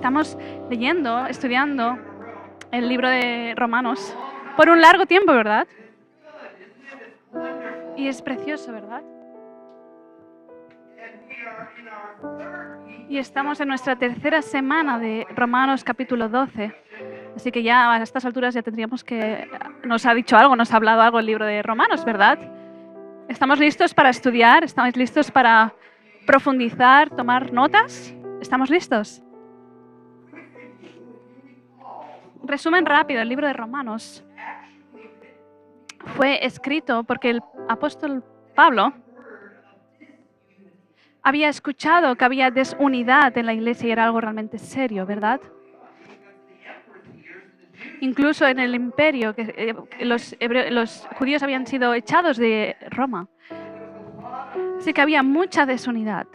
Estamos leyendo, estudiando el libro de Romanos por un largo tiempo, ¿verdad? Y es precioso, ¿verdad? Y estamos en nuestra tercera semana de Romanos capítulo 12. Así que ya a estas alturas ya tendríamos que... Nos ha dicho algo, nos ha hablado algo el libro de Romanos, ¿verdad? ¿Estamos listos para estudiar? ¿Estamos listos para profundizar, tomar notas? ¿Estamos listos? Resumen rápido, el libro de Romanos fue escrito porque el apóstol Pablo había escuchado que había desunidad en la iglesia y era algo realmente serio, ¿verdad? Incluso en el imperio, que los judíos habían sido echados de Roma. Así que había mucha desunidad.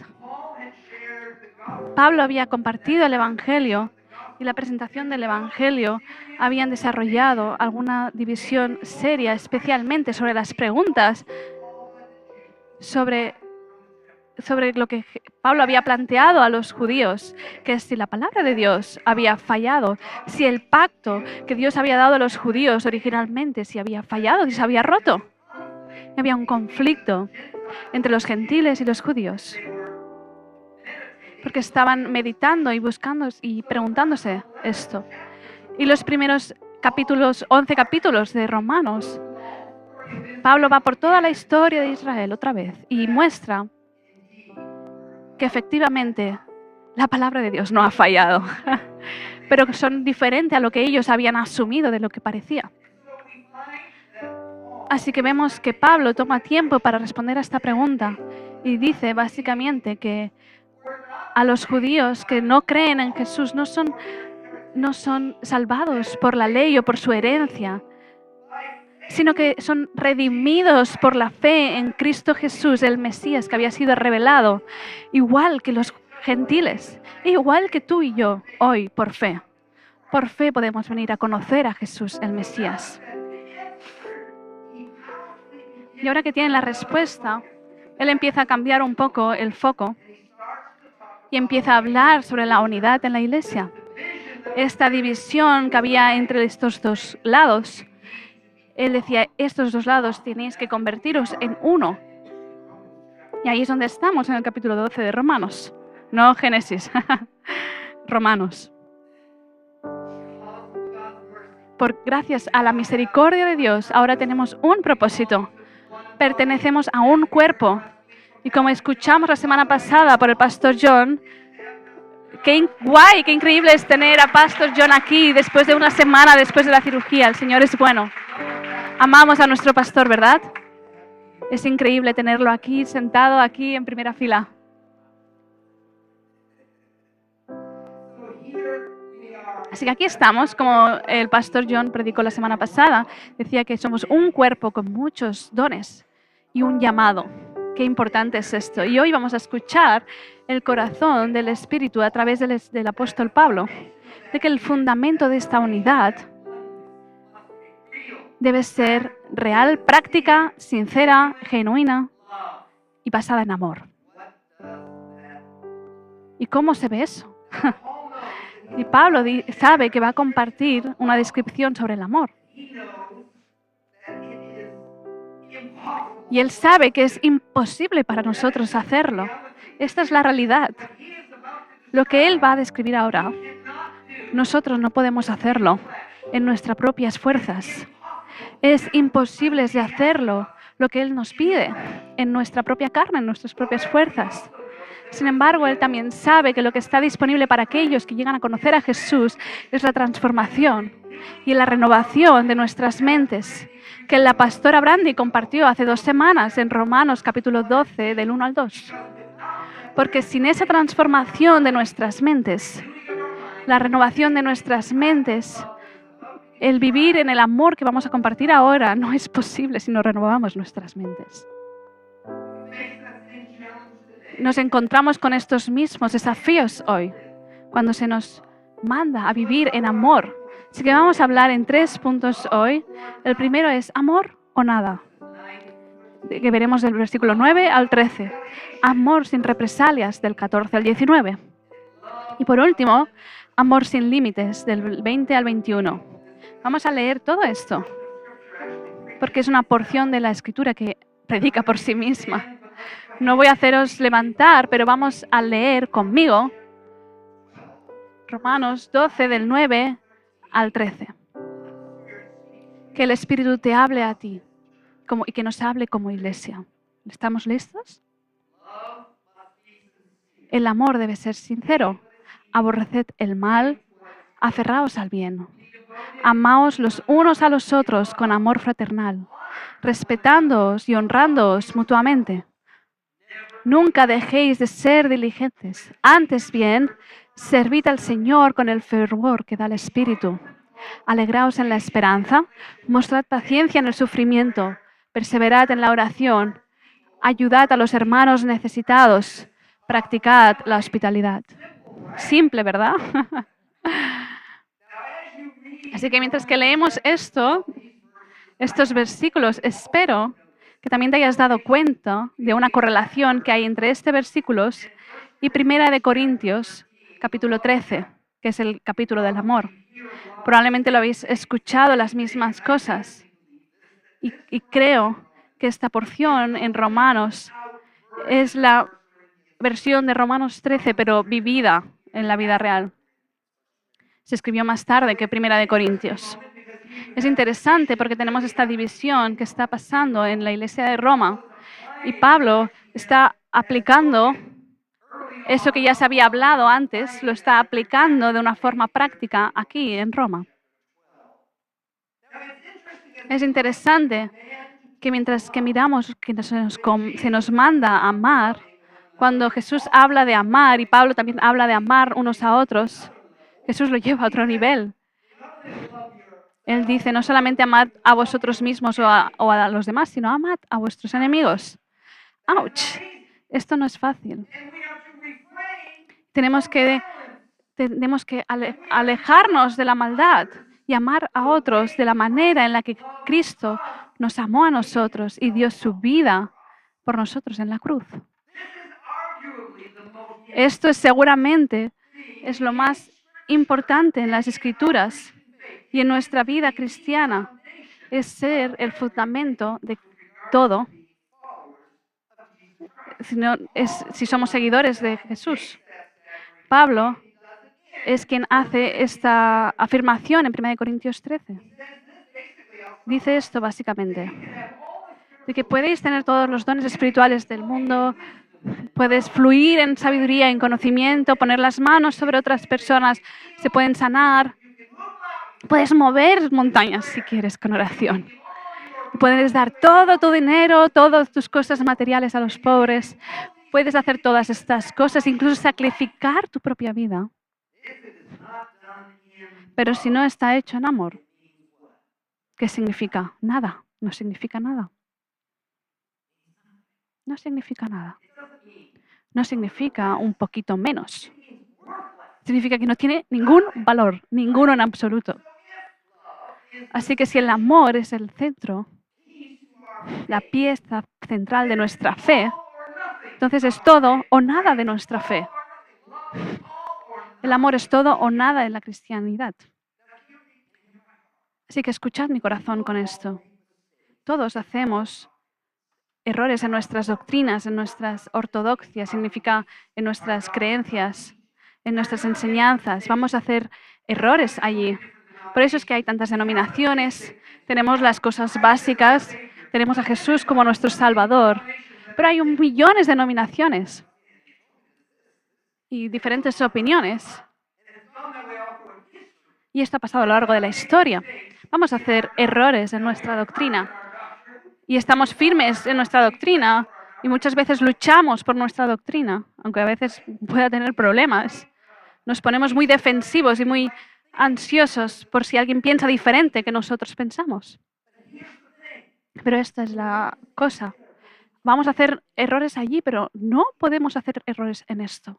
Pablo había compartido el evangelio y la presentación del evangelio habían desarrollado alguna división seria, especialmente sobre las preguntas sobre lo que Pablo había planteado a los judíos, que es si la palabra de Dios había fallado, si el pacto que Dios había dado a los judíos originalmente, si había fallado, si se había roto. Había un conflicto entre los gentiles y los judíos, porque estaban meditando y buscando y preguntándose esto. Y los primeros 11 capítulos de Romanos, Pablo va por toda la historia de Israel otra vez y muestra que efectivamente la palabra de Dios no ha fallado, pero que son diferentes a lo que ellos habían asumido de lo que parecía. Así que vemos que Pablo toma tiempo para responder a esta pregunta y dice básicamente que a los judíos que no creen en Jesús no son salvados por la ley o por su herencia, sino que son redimidos por la fe en Cristo Jesús, el Mesías que había sido revelado, igual que los gentiles, igual que tú y yo hoy por fe. Por fe podemos venir a conocer a Jesús, el Mesías. Y ahora que tienen la respuesta, él empieza a cambiar un poco el foco y empieza a hablar sobre la unidad en la iglesia. Esta división que había entre estos dos lados. Él decía, estos dos lados tenéis que convertiros en uno. Y ahí es donde estamos en el capítulo 12 de Romanos. No Génesis, Romanos. Gracias a la misericordia de Dios, ahora tenemos un propósito. Pertenecemos a un cuerpo. Y como escuchamos la semana pasada por el pastor John, qué guay, qué increíble es tener a pastor John aquí después de una semana después de la cirugía. El Señor es bueno. Amamos a nuestro pastor, ¿verdad? Es increíble tenerlo aquí, sentado aquí en primera fila. Así que aquí estamos, como el pastor John predicó la semana pasada, decía que somos un cuerpo con muchos dones y un llamado. Qué importante es esto. Y hoy vamos a escuchar el corazón del Espíritu a través del apóstol Pablo, de que el fundamento de esta unidad debe ser real, práctica, sincera, genuina y basada en amor. ¿Y cómo se ve eso? Y Pablo sabe que va a compartir una descripción sobre el amor. Y él sabe que es imposible para nosotros hacerlo. Esta es la realidad. Lo que él va a describir ahora, nosotros no podemos hacerlo en nuestras propias fuerzas. Es imposible de hacerlo lo que él nos pide en nuestra propia carne, en nuestras propias fuerzas. Sin embargo, él también sabe que lo que está disponible para aquellos que llegan a conocer a Jesús es la transformación y la renovación de nuestras mentes, que la pastora Brandy compartió hace 2 semanas en Romanos capítulo 12, del 1 al 2. Porque sin esa transformación de nuestras mentes, la renovación de nuestras mentes, el vivir en el amor que vamos a compartir ahora no es posible si no renovamos nuestras mentes. Nos encontramos con estos mismos desafíos hoy, cuando se nos manda a vivir en amor. Así que vamos a hablar en 3 puntos hoy. El primero es amor o nada, que veremos del versículo 9 al 13. Amor sin represalias, del 14 al 19. Y por último, amor sin límites, del 20 al 21. Vamos a leer todo esto, porque es una porción de la Escritura que predica por sí misma. No voy a haceros levantar, pero vamos a leer conmigo Romanos 12, del 9 al 13. Que el Espíritu te hable a ti y que nos hable como iglesia. ¿Estamos listos? El amor debe ser sincero. Aborreced el mal, aferraos al bien. Amaos los unos a los otros con amor fraternal, respetándoos y honrándoos mutuamente. Nunca dejéis de ser diligentes. Antes bien, servid al Señor con el fervor que da el Espíritu. Alegraos en la esperanza, mostrad paciencia en el sufrimiento, perseverad en la oración, ayudad a los hermanos necesitados, practicad la hospitalidad. Simple, ¿verdad? Así que mientras que leemos estos versículos, espero que también te hayas dado cuenta de una correlación que hay entre este versículos y 1 Corintios, capítulo 13, que es el capítulo del amor. Probablemente lo habéis escuchado las mismas cosas. Y creo que esta porción en Romanos es la versión de Romanos 13, pero vivida en la vida real. Se escribió más tarde que 1 Corintios. Es interesante porque tenemos esta división que está pasando en la iglesia de Roma y Pablo está aplicando eso que ya se había hablado antes, lo está aplicando de una forma práctica aquí en Roma. Es interesante que mientras que miramos que se nos manda a amar, cuando Jesús habla de amar y Pablo también habla de amar unos a otros, Jesús lo lleva a otro nivel. Él dice, no solamente amad a vosotros mismos o a los demás, sino amad a vuestros enemigos. ¡Auch! Esto no es fácil. Tenemos que alejarnos de la maldad y amar a otros de la manera en la que Cristo nos amó a nosotros y dio su vida por nosotros en la cruz. Esto seguramente es lo más importante en las Escrituras y en nuestra vida cristiana. Es ser el fundamento de todo si somos seguidores de Jesús. Pablo es quien hace esta afirmación en 1 Corintios 13. Dice esto básicamente, de que podéis tener todos los dones espirituales del mundo, puedes fluir en sabiduría, en conocimiento, poner las manos sobre otras personas, se pueden sanar, puedes mover montañas si quieres con oración. Puedes dar todo tu dinero, todas tus cosas materiales a los pobres. Puedes hacer todas estas cosas, incluso sacrificar tu propia vida. Pero si no está hecho en amor, ¿qué significa? Nada. No significa nada. No significa nada. No significa un poquito menos. Significa que no tiene ningún valor, ninguno en absoluto. Así que si el amor es el centro, la pieza central de nuestra fe, entonces es todo o nada de nuestra fe. El amor es todo o nada en la cristianidad. Así que escuchad mi corazón con esto. Todos hacemos errores en nuestras doctrinas, en nuestras ortodoxias, significa en nuestras creencias, en nuestras enseñanzas. Vamos a hacer errores allí. Por eso es que hay tantas denominaciones, tenemos las cosas básicas, tenemos a Jesús como nuestro Salvador, pero hay millones de denominaciones y diferentes opiniones. Y esto ha pasado a lo largo de la historia. Vamos a hacer errores en nuestra doctrina. Y estamos firmes en nuestra doctrina y muchas veces luchamos por nuestra doctrina, aunque a veces pueda tener problemas. Nos ponemos muy defensivos y muy ansiosos por si alguien piensa diferente que nosotros pensamos. Pero esta es la cosa. Vamos a hacer errores allí, pero no podemos hacer errores en esto.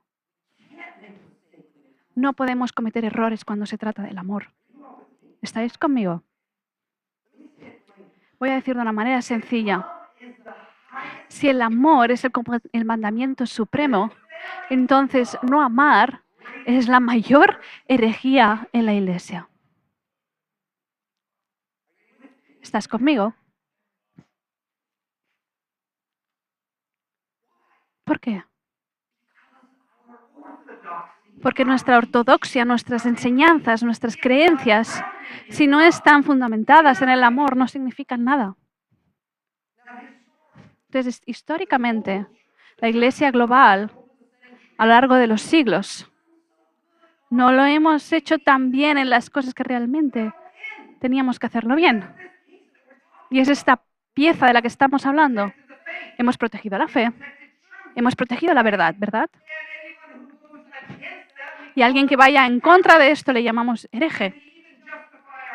No podemos cometer errores cuando se trata del amor. ¿Estáis conmigo? Voy a decir de una manera sencilla. Si el amor es el mandamiento supremo, entonces no amar Es la mayor herejía en la iglesia. ¿Estás conmigo? ¿Por qué? Porque nuestra ortodoxia, nuestras enseñanzas, nuestras creencias, si no están fundamentadas en el amor, no significan nada. Entonces, históricamente, la iglesia global, a lo largo de los siglos, no lo hemos hecho tan bien en las cosas que realmente teníamos que hacerlo bien. Y es esta pieza de la que estamos hablando. Hemos protegido la fe, hemos protegido la verdad, ¿verdad? Y a alguien que vaya en contra de esto le llamamos hereje.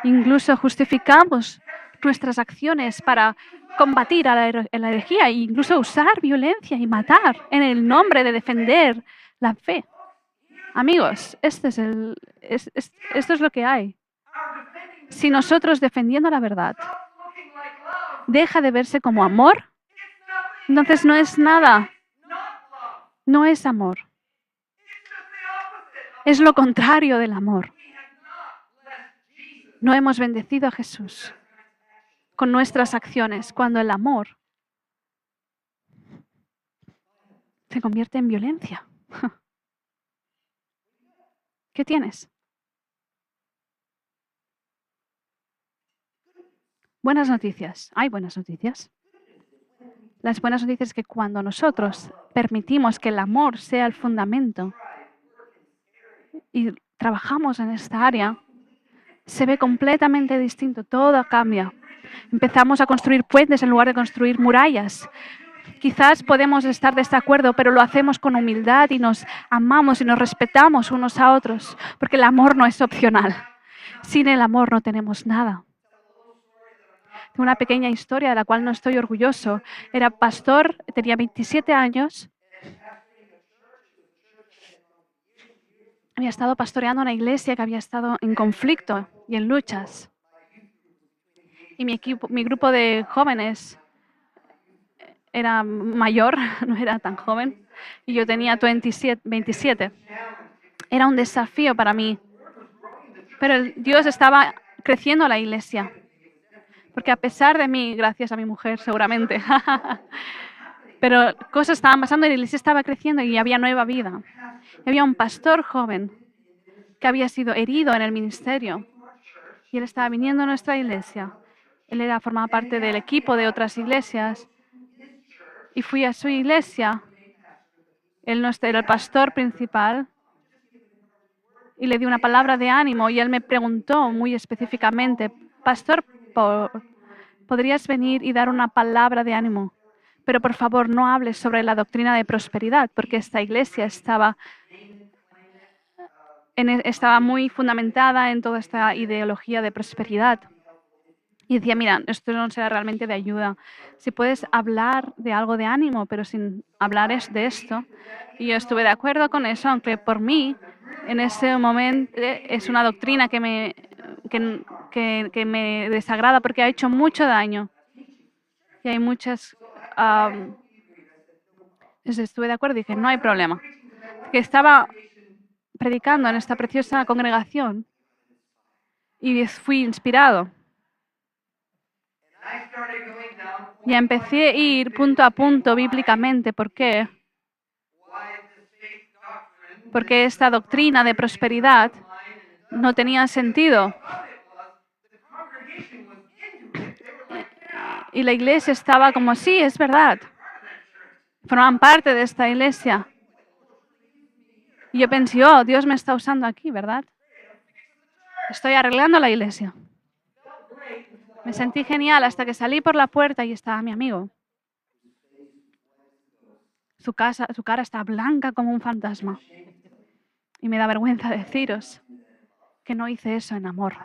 Incluso justificamos nuestras acciones para combatir a la herejía e incluso usar violencia y matar en el nombre de defender la fe. Amigos, esto es lo que hay. Si nosotros defendiendo la verdad deja de verse como amor, entonces no es nada. No es amor. Es lo contrario del amor. No hemos bendecido a Jesús con nuestras acciones cuando el amor se convierte en violencia. ¿Qué tienes? Buenas noticias. Hay buenas noticias. Las buenas noticias es que cuando nosotros permitimos que el amor sea el fundamento y trabajamos en esta área, se ve completamente distinto. Todo cambia. Empezamos a construir puentes en lugar de construir murallas. Quizás podemos estar de desacuerdo, pero lo hacemos con humildad y nos amamos y nos respetamos unos a otros, porque el amor no es opcional. Sin el amor no tenemos nada. Tengo una pequeña historia de la cual no estoy orgulloso. Era pastor, tenía 27 años. Había estado pastoreando una iglesia que había estado en conflicto y en luchas. Y mi grupo de jóvenes era mayor, no era tan joven, y yo tenía 27. Era un desafío para mí. Pero Dios estaba creciendo la iglesia. Porque a pesar de mí, gracias a mi mujer seguramente, pero cosas estaban pasando y la iglesia estaba creciendo y había nueva vida. Había un pastor joven que había sido herido en el ministerio y él estaba viniendo a nuestra iglesia. Él formaba parte del equipo de otras iglesias y fui a su iglesia. Él no era el pastor principal y le di una palabra de ánimo y él me preguntó muy específicamente, Pastor, ¿podrías venir y dar una palabra de ánimo? Pero por favor no hables sobre la doctrina de prosperidad, porque esta iglesia estaba muy fundamentada en toda esta ideología de prosperidad. Y decía, mira, esto no será realmente de ayuda. Si puedes hablar de algo de ánimo, pero sin hablar de esto. Y yo estuve de acuerdo con eso, aunque por mí, en ese momento, es una doctrina que me desagrada porque ha hecho mucho daño. Y hay muchas... estuve de acuerdo y dije, no hay problema. Que estaba predicando en esta preciosa congregación y fui inspirado. Y empecé a ir punto a punto bíblicamente. ¿Por qué? Porque esta doctrina de prosperidad no tenía sentido. Y la iglesia estaba como, sí, es verdad. Formaban parte de esta iglesia. Y yo pensé, oh, Dios me está usando aquí, ¿verdad? Estoy arreglando la iglesia. Me sentí genial hasta que salí por la puerta y estaba mi amigo. Su cara está blanca como un fantasma. Y me da vergüenza deciros que no hice eso en amor.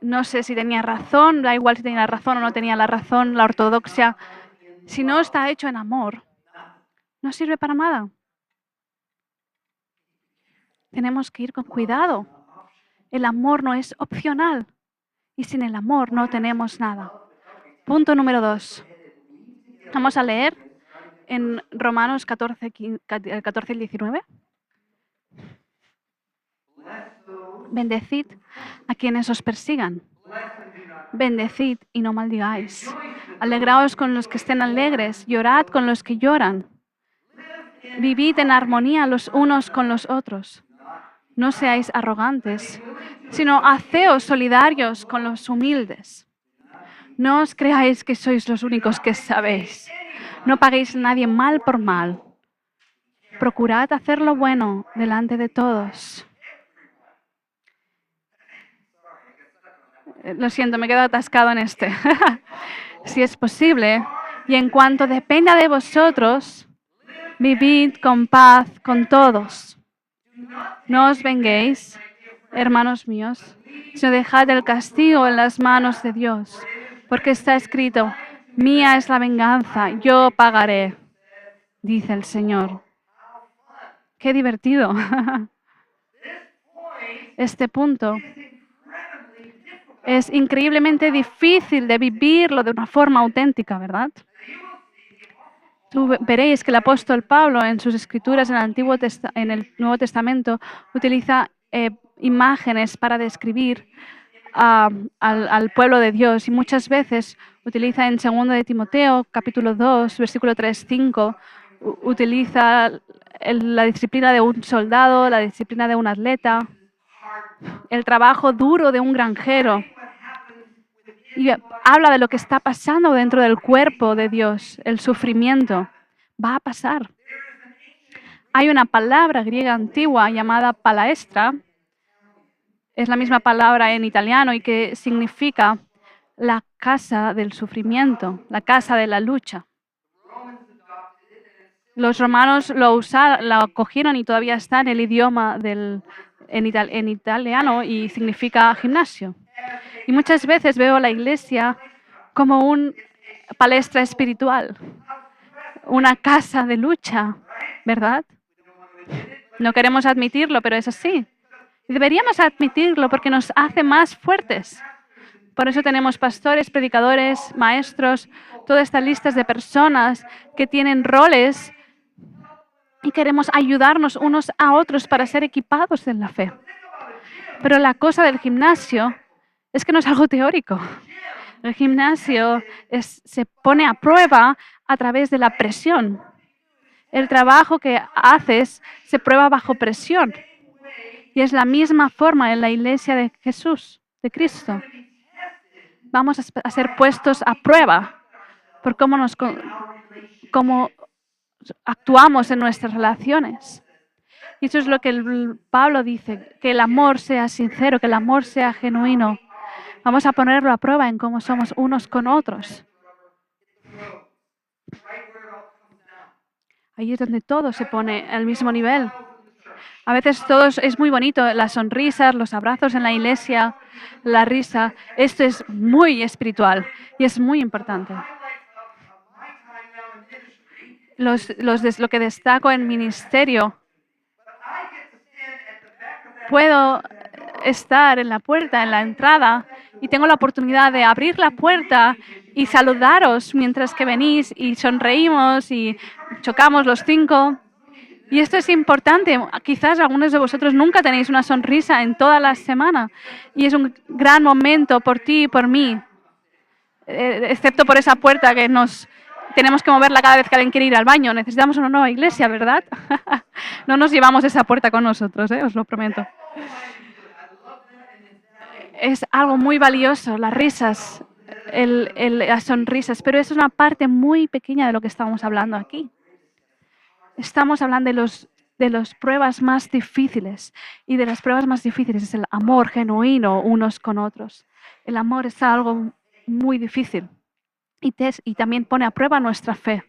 No sé si tenía razón, da igual si tenía razón o no tenía la razón, la ortodoxia. Si no está hecho en amor, no sirve para nada. Tenemos que ir con cuidado. El amor no es opcional. Y sin el amor no tenemos nada. Punto número 2. Vamos a leer en Romanos 14 y 19. Bendecid a quienes os persigan. Bendecid y no maldigáis. Alegraos con los que estén alegres, llorad con los que lloran. Vivid en armonía los unos con los otros. No seáis arrogantes, sino haceos solidarios con los humildes. No os creáis que sois los únicos que sabéis. No paguéis a nadie mal por mal. Procurad hacer lo bueno delante de todos. Lo siento, me he quedado atascado en este. Si es posible, y en cuanto dependa de vosotros, vivid con paz con todos. No os venguéis, hermanos míos, sino dejad el castigo en las manos de Dios, porque está escrito, mía es la venganza, yo pagaré, dice el Señor. ¡Qué divertido! Este punto es increíblemente difícil de vivirlo de una forma auténtica, ¿verdad? Veréis que el apóstol Pablo en sus escrituras en el Nuevo Testamento utiliza imágenes para describir al pueblo de Dios y muchas veces utiliza en 2 de Timoteo, capítulo 2, versículo 3-5, utiliza la disciplina de un soldado, la disciplina de un atleta, el trabajo duro de un granjero. Y habla de lo que está pasando dentro del cuerpo de Dios, el sufrimiento. Va a pasar. Hay una palabra griega antigua llamada palaestra, es la misma palabra en italiano y que significa la casa del sufrimiento, la casa de la lucha. Los romanos lo cogieron y todavía está en el idioma en italiano y significa gimnasio. Y muchas veces veo la iglesia como una palestra espiritual, una casa de lucha, ¿verdad? No queremos admitirlo, pero es así. Y deberíamos admitirlo porque nos hace más fuertes. Por eso tenemos pastores, predicadores, maestros, todas estas listas de personas que tienen roles y queremos ayudarnos unos a otros para ser equipados en la fe. Pero la cosa del gimnasio es que no es algo teórico. El gimnasio se pone a prueba a través de la presión. El trabajo que haces se prueba bajo presión. Y es la misma forma en la iglesia de Jesús, de Cristo. Vamos a ser puestos a prueba por cómo actuamos en nuestras relaciones. Y eso es lo que Pablo dice, que el amor sea sincero, que el amor sea genuino. Vamos a ponerlo a prueba en cómo somos unos con otros. Ahí es donde todo se pone al mismo nivel. A veces todo es muy bonito, las sonrisas, los abrazos en la iglesia, la risa. Esto es muy espiritual y es muy importante. Lo que destaco en ministerio, puedo estar en la puerta, en la entrada, y tengo la oportunidad de abrir la puerta y saludaros mientras que venís y sonreímos y chocamos los 5. Y esto es importante. Quizás algunos de vosotros nunca tenéis una sonrisa en toda la semana y es un gran momento por ti y por mí, excepto por esa puerta que tenemos que moverla cada vez que alguien quiere ir al baño. Necesitamos una nueva iglesia, ¿verdad? No nos llevamos esa puerta con nosotros, os lo prometo. Es algo muy valioso, las risas, las sonrisas, pero es una parte muy pequeña de lo que estamos hablando aquí. Estamos hablando de las pruebas más difíciles y de las pruebas más difíciles es el amor genuino unos con otros. El amor es algo muy difícil y también pone a prueba nuestra fe.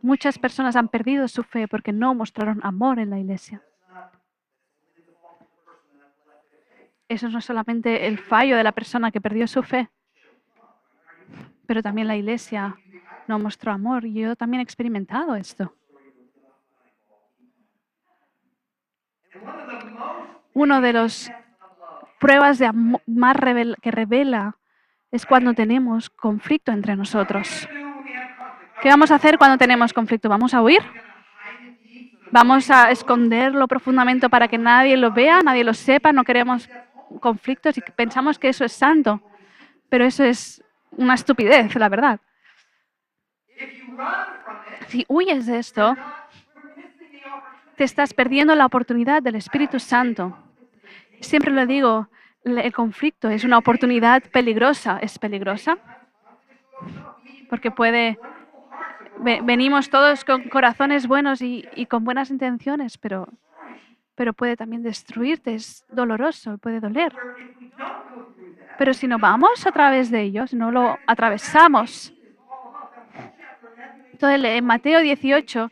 Muchas personas han perdido su fe porque no mostraron amor en la iglesia. Eso no es solamente el fallo de la persona que perdió su fe, pero también la iglesia no mostró amor. Y yo también he experimentado esto. Una de las pruebas de amor más que revela es cuando tenemos conflicto entre nosotros. ¿Qué vamos a hacer cuando tenemos conflicto? ¿Vamos a huir? Vamos a esconderlo profundamente para que nadie lo vea, nadie lo sepa, no queremos conflictos y pensamos que eso es santo. Pero eso es una estupidez, la verdad. Si huyes de esto, te estás perdiendo la oportunidad del Espíritu Santo. Siempre lo digo, el conflicto es una oportunidad peligrosa. ¿Es peligrosa? Porque venimos todos con corazones buenos y con buenas intenciones, pero puede también destruirte, es doloroso, puede doler. Pero si no vamos a través de ellos, no lo atravesamos. Entonces, en Mateo 18,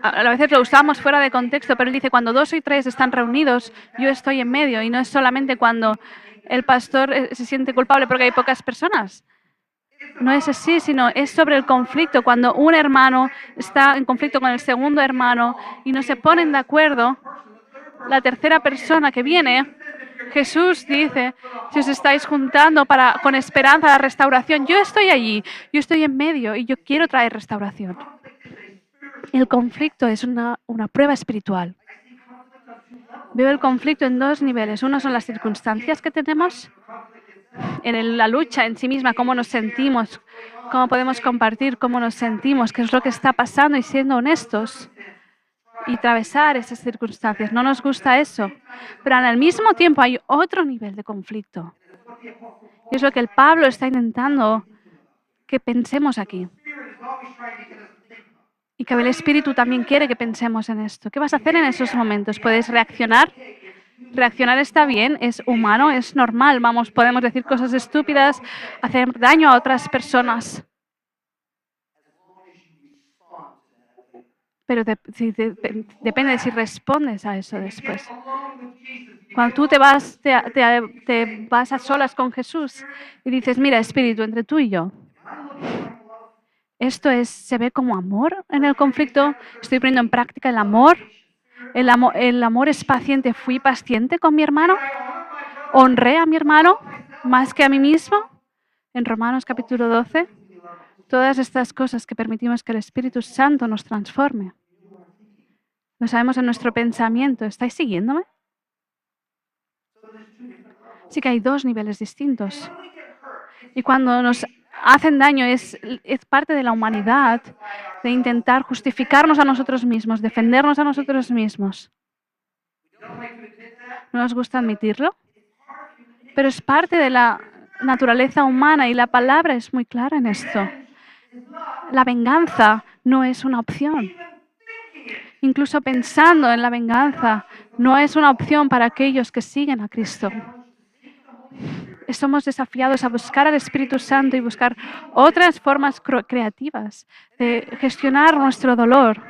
a veces lo usamos fuera de contexto, pero él dice, cuando 2 o 3 están reunidos, yo estoy en medio. Y no es solamente cuando el pastor se siente culpable porque hay pocas personas. No es así, sino es sobre el conflicto. Cuando un hermano está en conflicto con el segundo hermano y no se ponen de acuerdo, la tercera persona que viene, Jesús dice, si os estáis juntando con esperanza de restauración, yo estoy allí, yo estoy en medio y yo quiero traer restauración. El conflicto es una prueba espiritual. Veo el conflicto en 2 niveles. Uno son las circunstancias que tenemos, en la lucha en sí misma, cómo nos sentimos, cómo podemos compartir cómo nos sentimos, qué es lo que está pasando y siendo honestos y atravesar esas circunstancias. No nos gusta eso, pero al mismo tiempo hay otro nivel de conflicto. Y es lo que el Pablo está intentando que pensemos aquí. Y que el Espíritu también quiere que pensemos en esto. ¿Qué vas a hacer en esos momentos? ¿Puedes reaccionar? Reaccionar está bien, es humano, es normal. Podemos decir cosas estúpidas, hacer daño a otras personas. Pero depende de si respondes a eso después. Cuando tú te vas a solas con Jesús y dices, mira, Espíritu, entre tú y yo, ¿se ve como amor en el conflicto? ¿Estoy poniendo en práctica el amor? ¿El amor es paciente? ¿Fui paciente con mi hermano? ¿Honré a mi hermano más que a mí mismo? En Romanos capítulo 12, todas estas cosas que permitimos que el Espíritu Santo nos transforme. Lo sabemos en nuestro pensamiento. ¿Estáis siguiéndome? Sí que hay 2 niveles distintos. Y cuando nos hacen daño es parte de la humanidad, de intentar justificarnos a nosotros mismos, defendernos a nosotros mismos. No nos gusta admitirlo, pero es parte de la naturaleza humana y la palabra es muy clara en esto. La venganza no es una opción. Incluso pensando en la venganza no es una opción para aquellos que siguen a Cristo. Somos desafiados a buscar al Espíritu Santo y buscar otras formas creativas de gestionar nuestro dolor.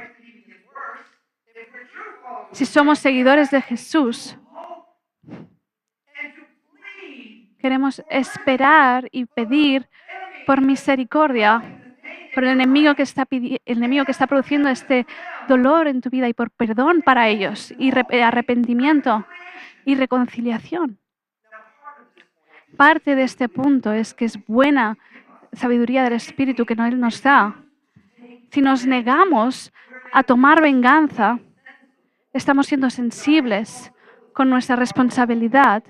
Si somos seguidores de Jesús, queremos esperar y pedir por misericordia por el enemigo que está produciendo este dolor en tu vida y por perdón para ellos y arrepentimiento y reconciliación. Parte de este punto es que es buena sabiduría del Espíritu que Él nos da. Si nos negamos a tomar venganza, estamos siendo sensibles con nuestra responsabilidad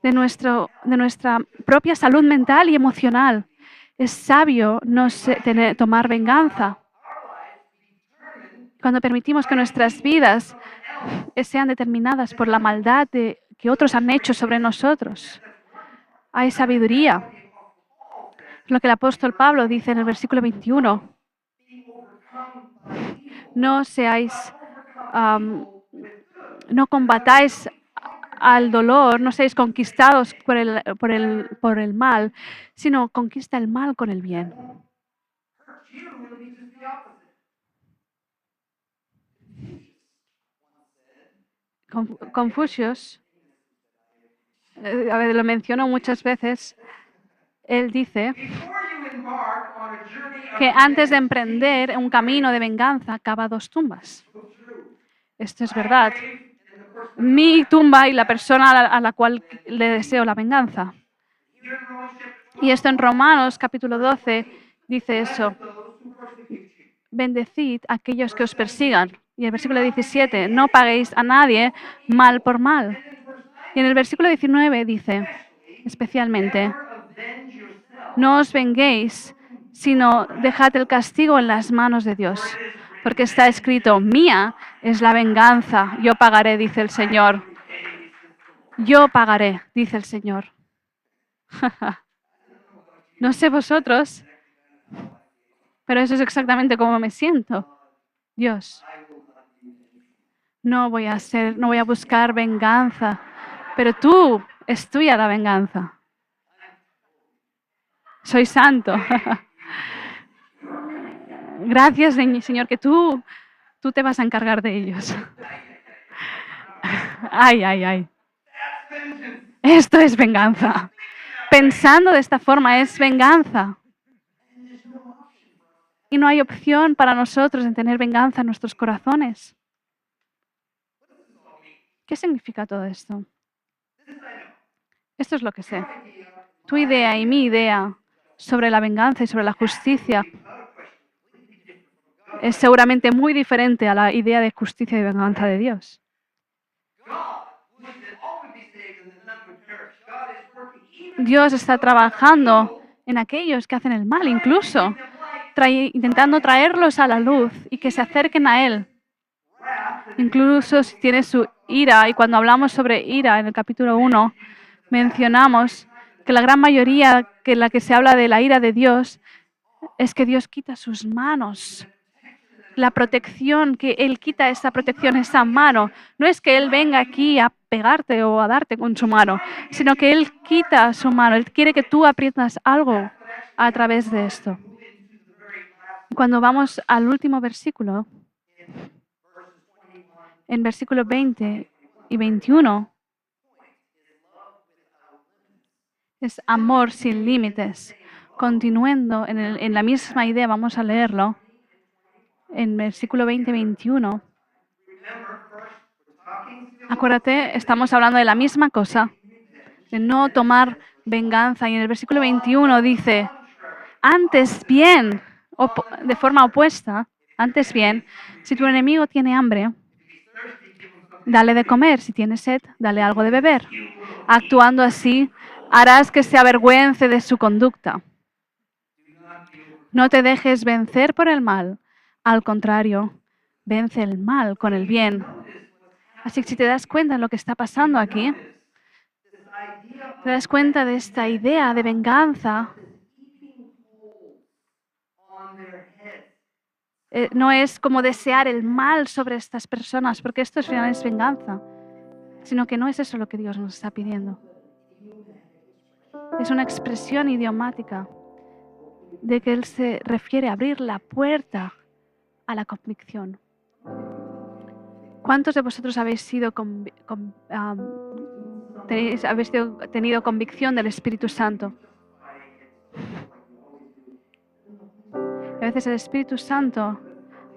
de nuestra propia salud mental y emocional. Es sabio no tomar venganza. Cuando permitimos que nuestras vidas sean determinadas por la maldad que otros han hecho sobre nosotros, hay sabiduría. Lo que el apóstol Pablo dice en el versículo 21. No combatáis al dolor, no seáis conquistados por el mal, sino conquista el mal con el bien. Confucius, lo menciono muchas veces, él dice que antes de emprender un camino de venganza, cava 2 tumbas. Esto es verdad. Mi tumba y la persona a la cual le deseo la venganza. Y esto en Romanos capítulo 12 dice eso. bendecid a aquellos que os persigan. Y el versículo 17, no paguéis a nadie mal por mal. Y en el versículo 19 dice, especialmente, no os venguéis, sino dejad el castigo en las manos de Dios. Porque está escrito, mía es la venganza, yo pagaré, dice el Señor. Yo pagaré, dice el Señor. No sé vosotros, pero eso es exactamente como me siento. Dios, no voy a buscar venganza, pero tú, es tuya la venganza. Soy santo. Gracias, Señor, que tú te vas a encargar de ellos. Ay, ay, ay. Esto es venganza. Pensando de esta forma es venganza. Y no hay opción para nosotros en tener venganza en nuestros corazones. ¿Qué significa todo esto? Esto es lo que sé. Tu idea y mi idea sobre la venganza y sobre la justicia es seguramente muy diferente a la idea de justicia y venganza de Dios. Dios está trabajando en aquellos que hacen el mal, incluso intentando traerlos a la luz y que se acerquen a Él. Incluso si tiene su ira, y cuando hablamos sobre ira en el capítulo 1, mencionamos que la gran mayoría que la que se habla de la ira de Dios es que Dios quita sus manos. La protección, que Él quita esa protección, esa mano. No es que Él venga aquí a pegarte o a darte con su mano, sino que Él quita su mano. Él quiere que tú aprendas algo a través de esto. Cuando vamos al último versículo, en versículos 20 y 21, es amor sin límites. Continuando en la misma idea, vamos a leerlo. En versículo 20 y 21. Acuérdate, estamos hablando de la misma cosa, de no tomar venganza. Y en el versículo 21 dice, antes bien, de forma opuesta, antes bien, si tu enemigo tiene hambre, dale de comer. Si tiene sed, dale algo de beber. Actuando así, harás que se avergüence de su conducta. No te dejes vencer por el mal. Al contrario, vence el mal con el bien. Así que si te das cuenta de lo que está pasando aquí, te das cuenta de esta idea de venganza. No es como desear el mal sobre estas personas, porque esto al final es venganza, sino que no es eso lo que Dios nos está pidiendo. Es una expresión idiomática de que Él se refiere a abrir la puerta a la convicción. ¿Cuántos de vosotros habéis tenido convicción del Espíritu Santo? A veces el Espíritu Santo,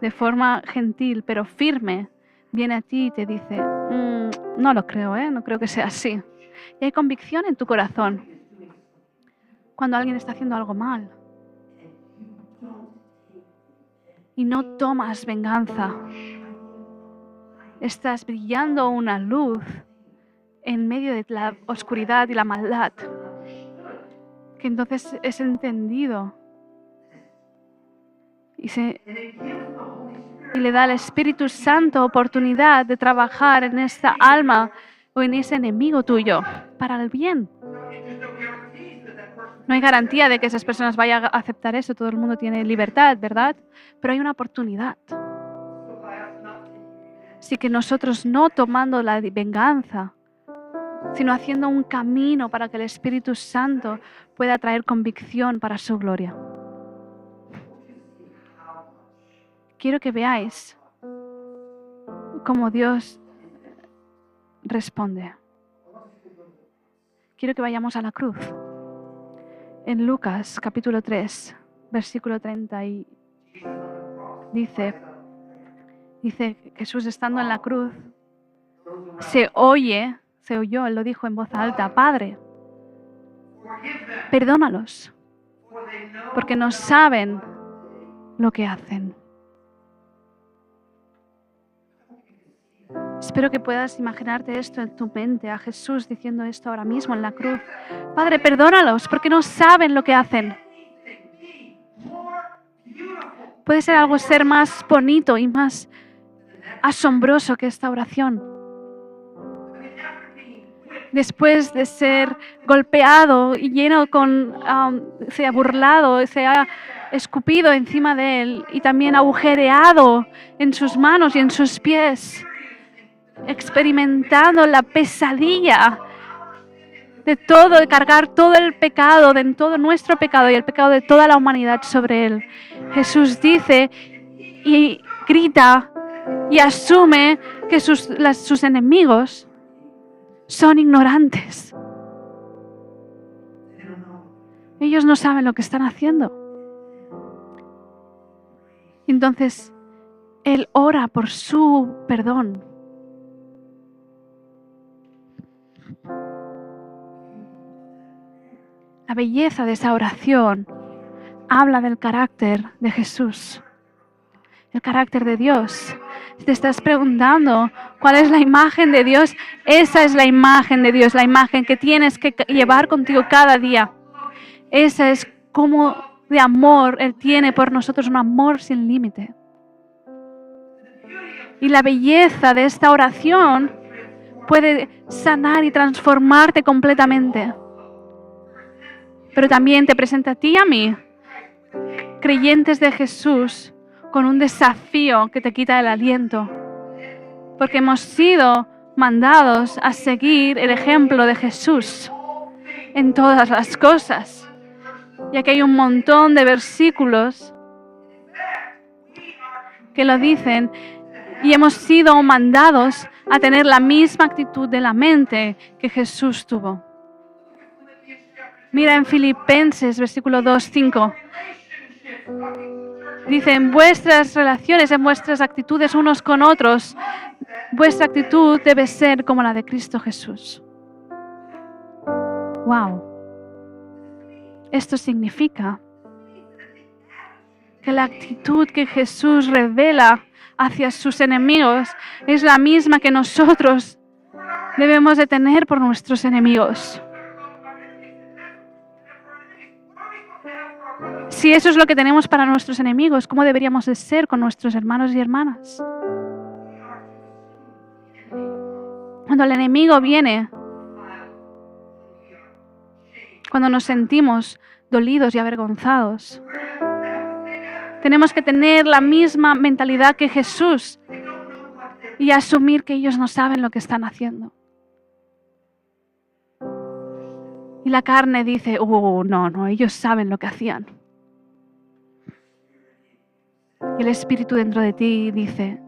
de forma gentil pero firme, viene a ti y te dice, no lo creo, no creo que sea así. Y hay convicción en tu corazón cuando alguien está haciendo algo mal. Y no tomas venganza. Estás brillando una luz en medio de la oscuridad y la maldad, que entonces es entendido y le da al Espíritu Santo oportunidad de trabajar en esta alma o en ese enemigo tuyo para el bien. No hay garantía de que esas personas vayan a aceptar eso. Todo el mundo tiene libertad, ¿verdad? Pero hay una oportunidad. Así que nosotros no tomando la venganza, sino haciendo un camino para que el Espíritu Santo pueda traer convicción para su gloria. Quiero que veáis cómo Dios responde. Quiero que vayamos a la cruz. En Lucas capítulo 3, versículo 30, dice Jesús estando en la cruz, se oyó, Él lo dijo en voz alta, Padre, perdónalos, porque no saben lo que hacen. Espero que puedas imaginarte esto en tu mente, a Jesús diciendo esto ahora mismo en la cruz. Padre, perdónalos porque no saben lo que hacen. Puede ser algo ser más bonito y más asombroso que esta oración. Después de ser golpeado y lleno se ha burlado, se ha escupido encima de él y también agujereado en sus manos y en sus pies, experimentando la pesadilla de cargar todo el pecado, de todo nuestro pecado y el pecado de toda la humanidad sobre él. Jesús dice y grita y asume que sus enemigos son ignorantes. Ellos no saben lo que están haciendo. Entonces, Él ora por su perdón. La belleza de esa oración habla del carácter de Jesús, el carácter de Dios. Si te estás preguntando cuál es la imagen de Dios, esa es la imagen de Dios, la imagen que tienes que llevar contigo cada día. Esa es como de amor Él tiene por nosotros, un amor sin límite. Y la belleza de esta oración puede sanar y transformarte completamente. Pero también te presenta a ti y a mí, creyentes de Jesús, con un desafío que te quita el aliento. Porque hemos sido mandados a seguir el ejemplo de Jesús en todas las cosas. Y aquí hay un montón de versículos que lo dicen. Y hemos sido mandados a tener la misma actitud de la mente que Jesús tuvo. Mira en Filipenses, versículo 2:5. Dice, en vuestras relaciones, en vuestras actitudes unos con otros, vuestra actitud debe ser como la de Cristo Jesús. ¡Wow! Esto significa que la actitud que Jesús revela hacia sus enemigos es la misma que nosotros debemos de tener por nuestros enemigos. Si eso es lo que tenemos para nuestros enemigos, ¿cómo deberíamos de ser con nuestros hermanos y hermanas? Cuando el enemigo viene, cuando nos sentimos dolidos y avergonzados, tenemos que tener la misma mentalidad que Jesús y asumir que ellos no saben lo que están haciendo. Y la carne dice, no, ellos saben lo que hacían. Y el Espíritu dentro de ti dice,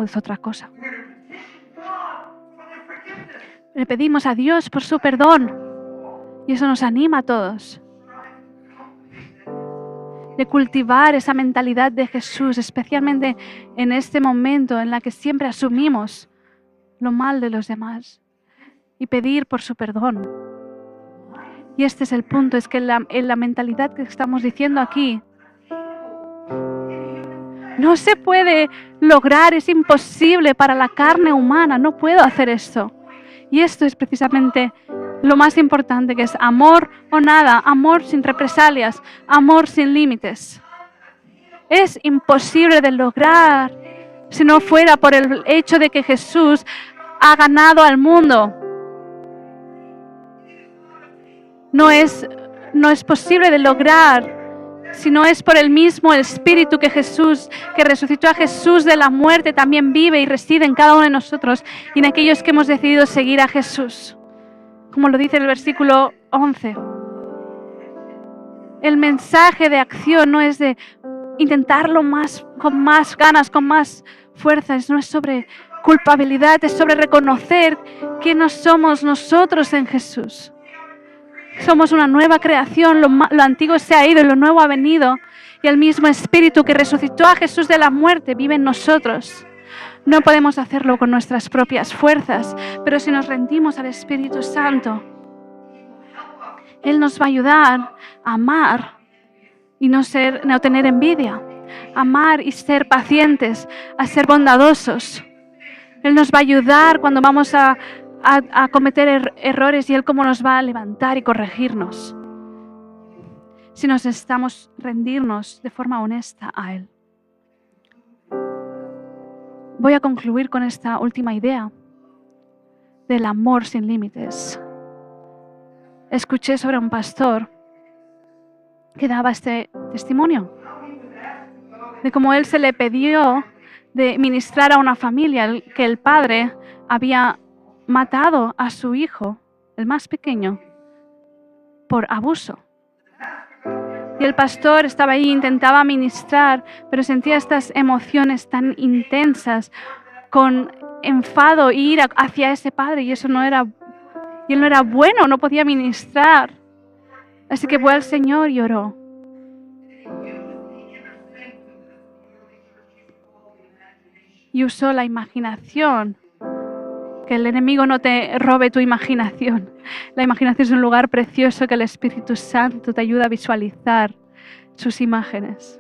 es otra cosa. Le pedimos a Dios por su perdón y eso nos anima a todos. De cultivar esa mentalidad de Jesús, especialmente en este momento en la que siempre asumimos lo mal de los demás y pedir por su perdón. Y este es el punto, es que en la mentalidad que estamos diciendo aquí, no se puede lograr, es imposible para la carne humana, no puedo hacer esto. Y esto es precisamente lo más importante, que es amor o nada, amor sin represalias, amor sin límites. Es imposible de lograr si no fuera por el hecho de que Jesús ha ganado al mundo. No es posible de lograr si no es por el mismo Espíritu que resucitó a Jesús de la muerte, también vive y reside en cada uno de nosotros y en aquellos que hemos decidido seguir a Jesús. Como lo dice el versículo 11. El mensaje de acción no es de intentarlo con más ganas, con más fuerzas, no es sobre culpabilidad, es sobre reconocer que no somos nosotros en Jesús. Somos una nueva creación, lo antiguo se ha ido y lo nuevo ha venido. Y el mismo Espíritu que resucitó a Jesús de la muerte vive en nosotros. No podemos hacerlo con nuestras propias fuerzas, pero si nos rendimos al Espíritu Santo, Él nos va a ayudar a amar y no tener envidia. Amar y ser pacientes, a ser bondadosos. Él nos va a ayudar cuando vamos a cometer errores y Él cómo nos va a levantar y corregirnos. Si nos estamos rendirnos de forma honesta a Él. Voy a concluir con esta última idea del amor sin límites. Escuché sobre un pastor que daba este testimonio de cómo él se le pidió de ministrar a una familia que el padre había matado a su hijo, el más pequeño, por abuso. Y el pastor estaba ahí, intentaba ministrar, pero sentía estas emociones tan intensas, con enfado e ira hacia ese padre, y eso no era, y él no era bueno, no podía ministrar. Así que fue al Señor y oró. Y usó la imaginación. Que el enemigo no te robe tu imaginación. La imaginación es un lugar precioso que el Espíritu Santo te ayuda a visualizar sus imágenes.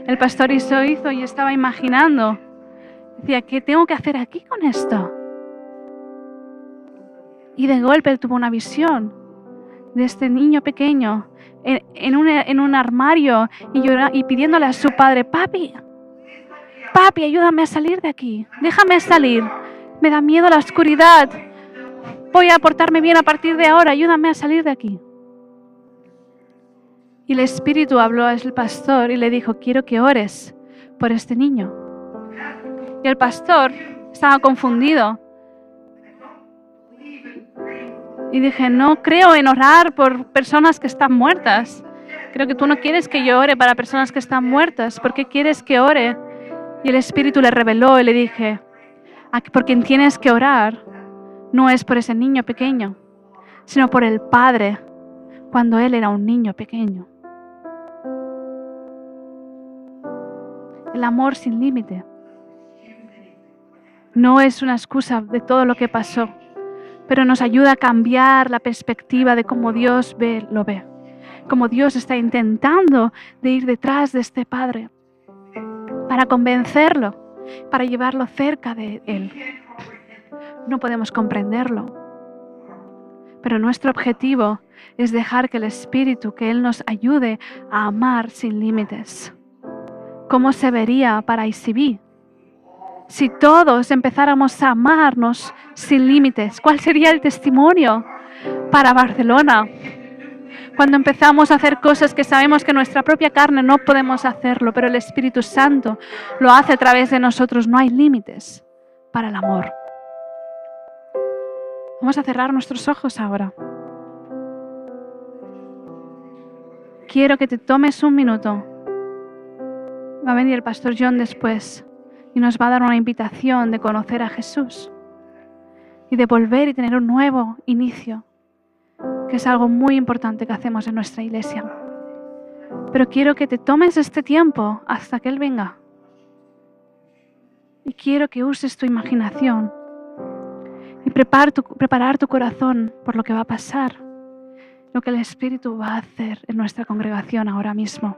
El pastor hizo y estaba imaginando. Decía, ¿qué tengo que hacer aquí con esto? Y de golpe él tuvo una visión de este niño pequeño en un armario y pidiéndole a su padre, papi, ayúdame a salir de aquí. Déjame salir. Me da miedo la oscuridad. Voy a portarme bien a partir de ahora. Ayúdame a salir de aquí. Y el Espíritu habló al pastor y le dijo, quiero que ores por este niño. Y el pastor estaba confundido. Y dije, no creo en orar por personas que están muertas. Creo que tú no quieres que yo ore para personas que están muertas. ¿Por qué quieres que ore? Y el Espíritu le reveló y le dije, por quien tienes que orar no es por ese niño pequeño, sino por el Padre cuando él era un niño pequeño. El amor sin límite no es una excusa de todo lo que pasó, pero nos ayuda a cambiar la perspectiva de cómo Dios lo ve, cómo Dios está intentando de ir detrás de este Padre para convencerlo, para llevarlo cerca de Él. No podemos comprenderlo, pero nuestro objetivo es dejar que el Espíritu, que Él nos ayude a amar sin límites. ¿Cómo se vería para ICB si todos empezáramos a amarnos sin límites? ¿Cuál sería el testimonio para Barcelona? Cuando empezamos a hacer cosas que sabemos que nuestra propia carne no podemos hacerlo, pero el Espíritu Santo lo hace a través de nosotros. No hay límites para el amor. Vamos a cerrar nuestros ojos ahora. Quiero que te tomes un minuto. Va a venir el pastor John después y nos va a dar una invitación de conocer a Jesús y de volver y tener un nuevo inicio, que es algo muy importante que hacemos en nuestra iglesia. Pero quiero que te tomes este tiempo hasta que Él venga. Y quiero que uses tu imaginación y preparar tu corazón por lo que va a pasar, lo que el Espíritu va a hacer en nuestra congregación ahora mismo.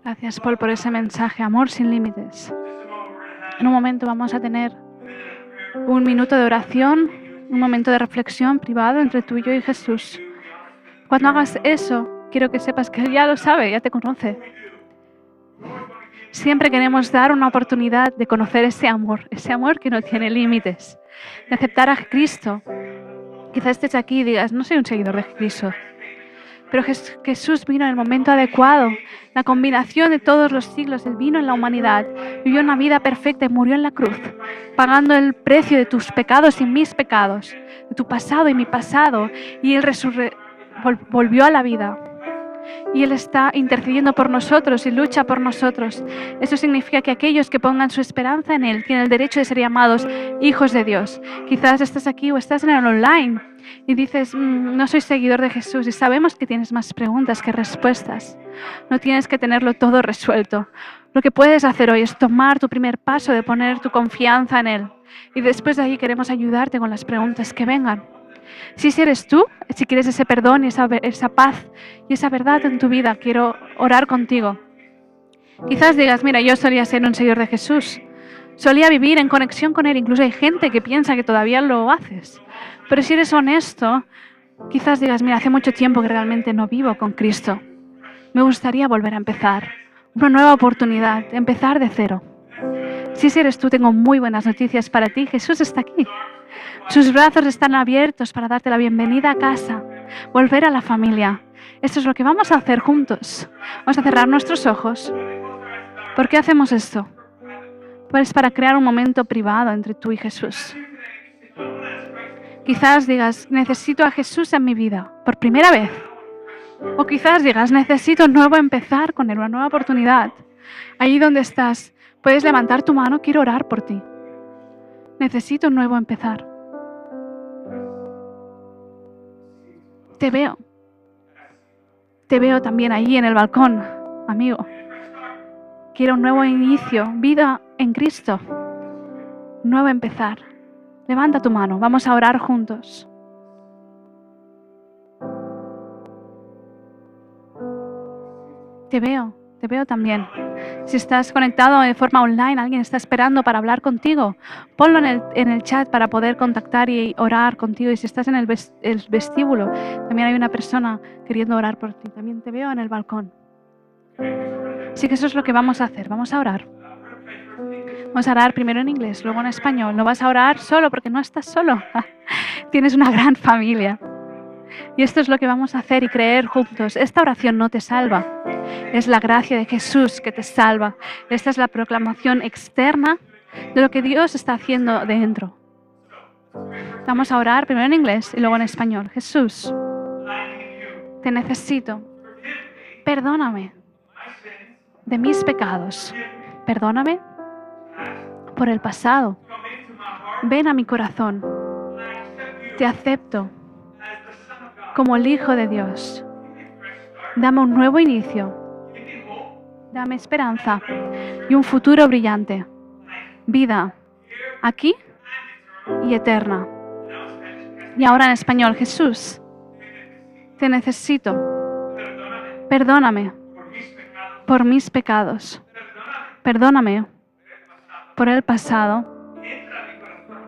Gracias, Paul, por ese mensaje, amor sin límites. En un momento vamos a tener un minuto de oración, un momento de reflexión privado entre tú y yo y Jesús. Cuando hagas eso, quiero que sepas que Él ya lo sabe, ya te conoce. Siempre queremos dar una oportunidad de conocer ese amor que no tiene límites, de aceptar a Cristo. Quizás estés aquí y digas, no soy un seguidor de Cristo, Pero Jesús vino en el momento adecuado, la combinación de todos los siglos. Él vino en la humanidad, vivió una vida perfecta y murió en la cruz, pagando el precio de tus pecados y mis pecados, de tu pasado y mi pasado, y Él volvió a la vida. Y Él está intercediendo por nosotros y lucha por nosotros. Eso significa que aquellos que pongan su esperanza en Él tienen el derecho de ser llamados hijos de Dios. Quizás estás aquí o estás en el online y dices, no soy seguidor de Jesús, y sabemos que tienes más preguntas que respuestas. No tienes que tenerlo todo resuelto. Lo que puedes hacer hoy es tomar tu primer paso de poner tu confianza en Él. Y después de ahí queremos ayudarte con las preguntas que vengan. Si eres tú, si quieres ese perdón y esa paz y esa verdad en tu vida, quiero orar contigo. Quizás digas, mira, yo solía ser un seguidor de Jesús, solía vivir en conexión con Él, incluso hay gente que piensa que todavía lo haces. Pero si eres honesto, quizás digas, mira, hace mucho tiempo que realmente no vivo con Cristo. Me gustaría volver a empezar, una nueva oportunidad, empezar de cero. Si eres tú, tengo muy buenas noticias para ti. Jesús está aquí. Sus brazos están abiertos para darte la bienvenida a casa, volver a la familia. Esto es lo que vamos a hacer juntos. Vamos a cerrar nuestros ojos. ¿Por qué hacemos esto? Pues para crear un momento privado entre tú y Jesús. Quizás digas, necesito a Jesús en mi vida, por primera vez. O quizás digas, necesito un nuevo empezar con Él, una nueva oportunidad. Allí donde estás, puedes levantar tu mano, quiero orar por ti. Necesito un nuevo empezar. Te veo. Te veo también ahí en el balcón, amigo. Quiero un nuevo inicio, vida en Cristo. Un nuevo empezar. Levanta tu mano, vamos a orar juntos. Te veo también. Si estás conectado de forma online, alguien está esperando para hablar contigo, ponlo en el chat para poder contactar y orar contigo. Y si estás en el vestíbulo, también hay una persona queriendo orar por ti. También te veo en el balcón. Así que eso es lo que vamos a hacer. Vamos a orar. Vamos a orar primero en inglés, luego en español. No vas a orar solo porque no estás solo. Tienes una gran familia. Y esto es lo que vamos a hacer y creer juntos. Esta oración no te salva. Es la gracia de Jesús que te salva. Esta es la proclamación externa de lo que Dios está haciendo dentro. Vamos a orar primero en inglés y luego en español. Jesús, te necesito. Perdóname de mis pecados. Perdóname por el pasado. Ven a mi corazón. Te acepto como el Hijo de Dios. Dame un nuevo inicio. Dame esperanza y un futuro brillante. Vida aquí y eterna. Y ahora en español, Jesús, te necesito. Perdóname por mis pecados. Perdóname por el pasado.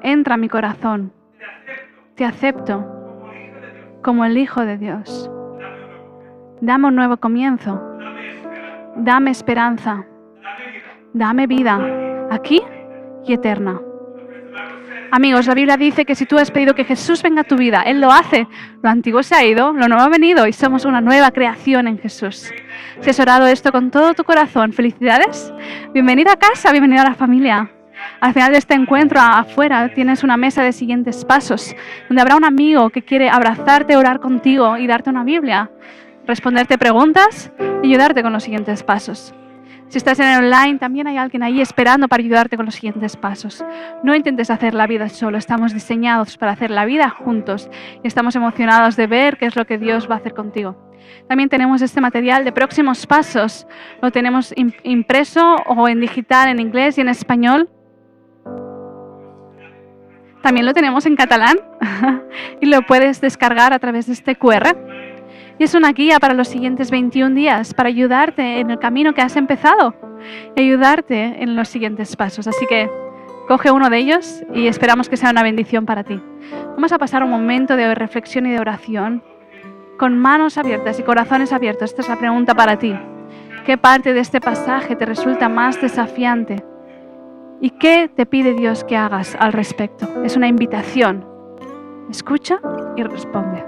Entra a mi corazón. Te acepto como el Hijo de Dios. Dame un nuevo comienzo. Dame esperanza. Dame vida aquí y eterna. Amigos, la Biblia dice que si tú has pedido que Jesús venga a tu vida, Él lo hace. Lo antiguo se ha ido, lo nuevo ha venido y somos una nueva creación en Jesús. Si has orado esto con todo tu corazón, felicidades. Bienvenido a casa, bienvenido a la familia. Al final de este encuentro, afuera, tienes una mesa de siguientes pasos, donde habrá un amigo que quiere abrazarte, orar contigo y darte una Biblia, responderte preguntas y ayudarte con los siguientes pasos. Si estás en el online, también hay alguien ahí esperando para ayudarte con los siguientes pasos. No intentes hacer la vida solo, estamos diseñados para hacer la vida juntos y estamos emocionados de ver qué es lo que Dios va a hacer contigo. También tenemos este material de próximos pasos, lo tenemos impreso o en digital, en inglés y en español. También lo tenemos en catalán y lo puedes descargar a través de este QR. Y es una guía para los siguientes 21 días, para ayudarte en el camino que has empezado y ayudarte en los siguientes pasos. Así que coge uno de ellos y esperamos que sea una bendición para ti. Vamos a pasar un momento de reflexión y de oración con manos abiertas y corazones abiertos. Esta es la pregunta para ti. ¿Qué parte de este pasaje te resulta más desafiante? ¿Y qué te pide Dios que hagas al respecto? Es una invitación. Escucha y responde.